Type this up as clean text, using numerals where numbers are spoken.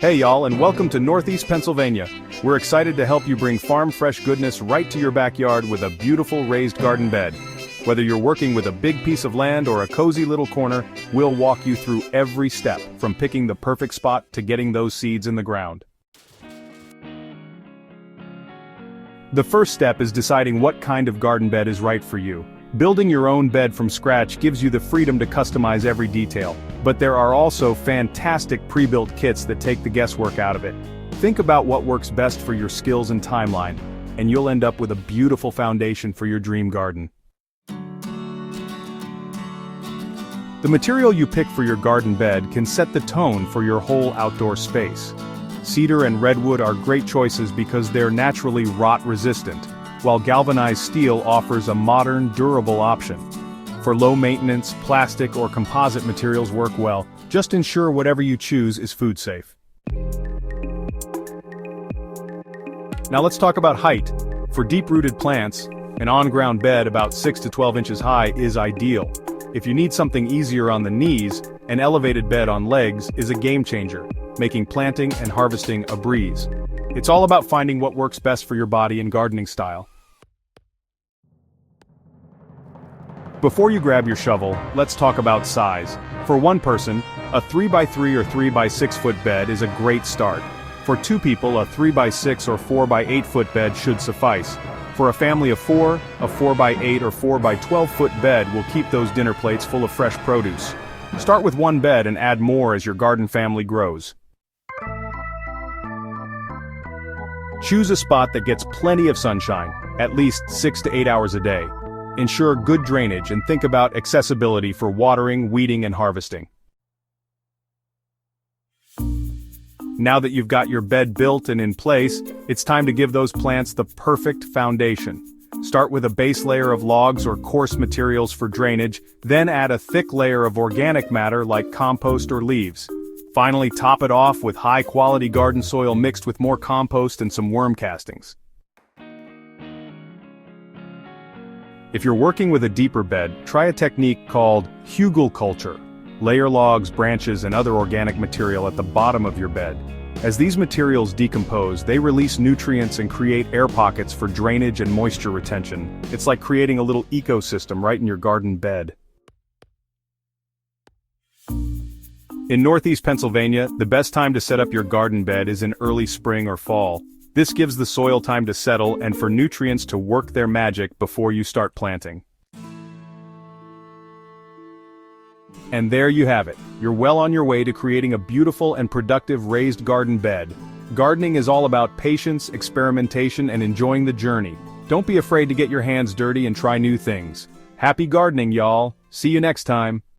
Hey y'all, and welcome to Northeast Pennsylvania. We're excited to help you bring farm fresh goodness right to your backyard with a beautiful raised garden bed. Whether you're working with a big piece of land or a cozy little corner, we'll walk you through every step, from picking the perfect spot to getting those seeds in the ground. The first step is deciding what kind of garden bed is right for you. Building your own bed from scratch gives you the freedom to customize every detail, but there are also fantastic pre-built kits that take the guesswork out of it. Think about what works best for your skills and timeline, and you'll end up with a beautiful foundation for your dream garden. The material you pick for your garden bed can set the tone for your whole outdoor space. Cedar and redwood are great choices because they're naturally rot-resistant, while galvanized steel offers a modern, durable option. For low-maintenance, plastic or composite materials work well. Just ensure whatever you choose is food safe. Now let's talk about height. For deep-rooted plants, an on-ground bed about 6 to 12 inches high is ideal. If you need something easier on the knees, an elevated bed on legs is a game-changer, making planting and harvesting a breeze. It's all about finding what works best for your body and gardening style. Before you grab your shovel, let's talk about size. For one person, a 3x3 or 3x6 foot bed is a great start. For two people, a 3x6 or 4x8 foot bed should suffice. For a family of four, a 4x8 or 4x12 foot bed will keep those dinner plates full of fresh produce. Start with one bed and add more as your garden family grows. Choose a spot that gets plenty of sunshine, at least 6 to 8 hours a day. Ensure good drainage and think about accessibility for watering, weeding, and harvesting. Now that you've got your bed built and in place, it's time to give those plants the perfect foundation. Start with a base layer of logs or coarse materials for drainage, then add a thick layer of organic matter like compost or leaves. Finally, top it off with high-quality garden soil mixed with more compost and some worm castings. If you're working with a deeper bed, try a technique called hugelkultur. Layer logs, branches, and other organic material at the bottom of your bed. As these materials decompose, they release nutrients and create air pockets for drainage and moisture retention. It's like creating a little ecosystem right in your garden bed. In Northeast Pennsylvania, the best time to set up your garden bed is in early spring or fall. This gives the soil time to settle and for nutrients to work their magic before you start planting. And there you have it. You're well on your way to creating a beautiful and productive raised garden bed. Gardening is all about patience, experimentation, and enjoying the journey. Don't be afraid to get your hands dirty and try new things. Happy gardening, y'all. See you next time.